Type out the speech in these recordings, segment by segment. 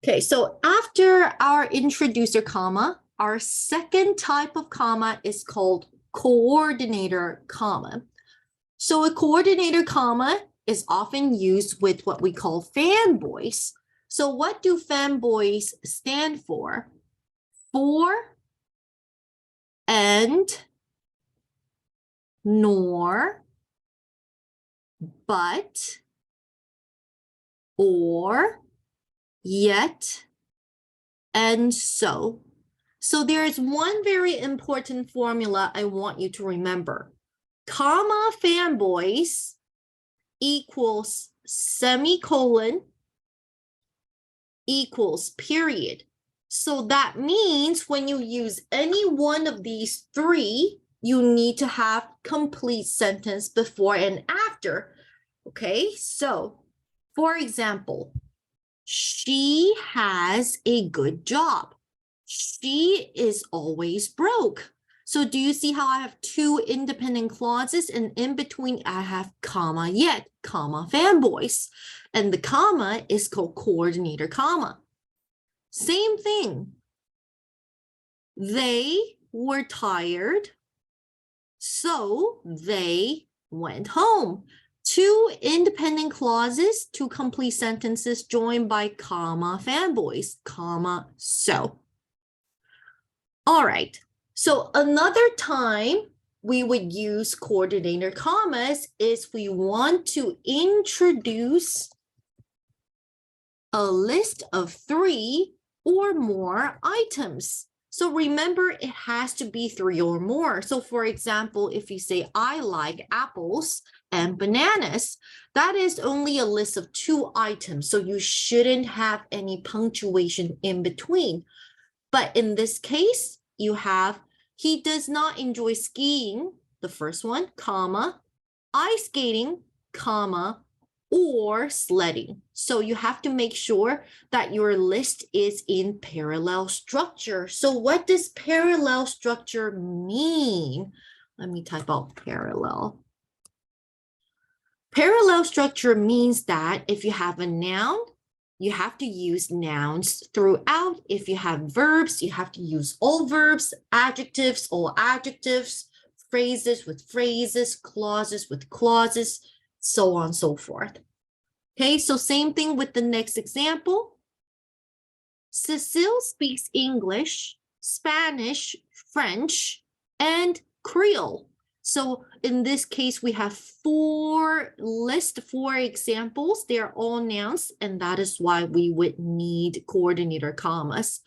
Okay, so after our introducer comma, our second type of comma is called coordinator comma. So a coordinator comma is often used with what we call fanboys. So what do fanboys stand for? For, and, nor, but, or, yet, and so. So there is one very important formula I want you to remember. Comma fanboys equals semicolon equals period. So that means when you use any one of these three, you need to have complete sentence before and after. Okay, so for example, she has a good job. She is always broke. So do you see how I have two independent clauses, and in between I have comma yet, comma fanboys, and the comma is called coordinator comma. Same thing. They were tired, so they went home. Two independent clauses, two complete sentences joined by comma fanboys, comma so. All right, so another time we would use coordinator commas is we want to introduce a list of 3 or more items. So remember, it has to be 3 or more. So for example, if you say, I like apples and bananas, that is only a list of 2 items. So you shouldn't have any punctuation in between. But in this case, you have, he does not enjoy skiing, the first one, comma, ice skating, comma, or sledding. So you have to make sure that your list is in parallel structure. So what does parallel structure mean? Let me type out parallel. Parallel structure means that if you have a noun, you have to use nouns throughout. If you have verbs, you have to use all verbs, adjectives, all adjectives, phrases with phrases, clauses with clauses, so on and so forth. Okay, so same thing with the next example. Cecile speaks English, Spanish, French, and Creole. So in this case, we have 4 examples. They're all nouns, and that is why we would need coordinator commas.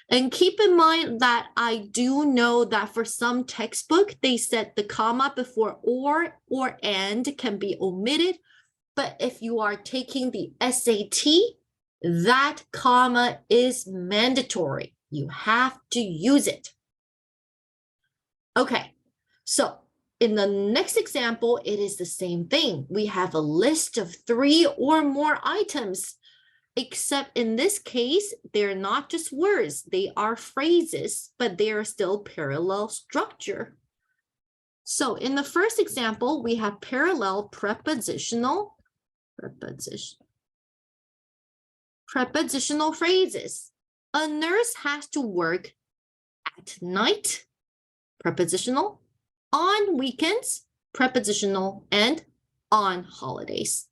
And keep in mind that I do know that for some textbook, they said the comma before or and can be omitted. But if you are taking the SAT, that comma is mandatory. You have to use it. Okay, so in the next example, it is the same thing. We have a list of 3 or more items, except in this case, they're not just words, they are phrases, but they are still parallel structure. So in the first example, we have parallel prepositional phrases. A nurse has to work at night, prepositional, on weekends, prepositional, and on holidays.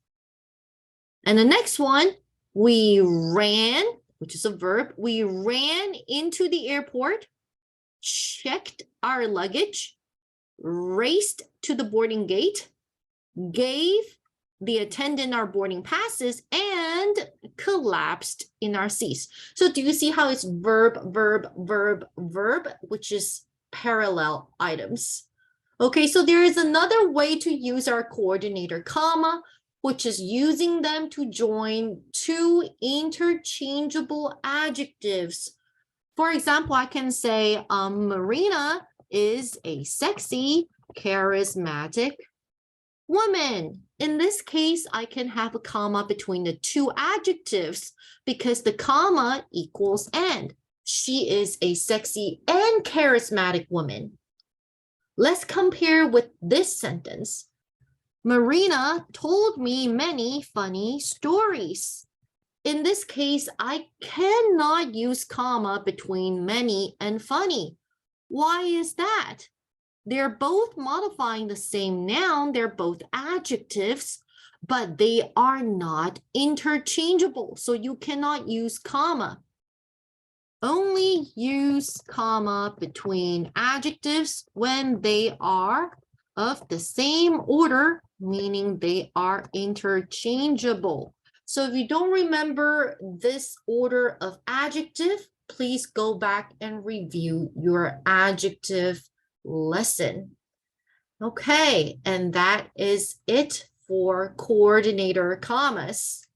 And the next one, we ran, which is a verb. We ran into the airport, checked our luggage, raced to the boarding gate, gave the attendant our boarding passes, and collapsed in our seats. So do you see how it's verb, verb, verb, verb, which is parallel items? Okay, so there is another way to use our coordinator comma, which is using them to join 2 interchangeable adjectives. For example, I can say, Marina is a sexy, charismatic woman. In this case, I can have a comma between the 2 adjectives because the comma equals and. She is a sexy and charismatic woman. Let's compare with this sentence. Marina told me many funny stories. In this case, I cannot use comma between many and funny. Why is that? They're both modifying the same noun. They're both adjectives, but they are not interchangeable. So you cannot use comma. Only use comma between adjectives when they are of the same order, meaning they are interchangeable. So if you don't remember this order of adjective, please go back and review your adjective lesson. Okay, and that is it for coordinator commas.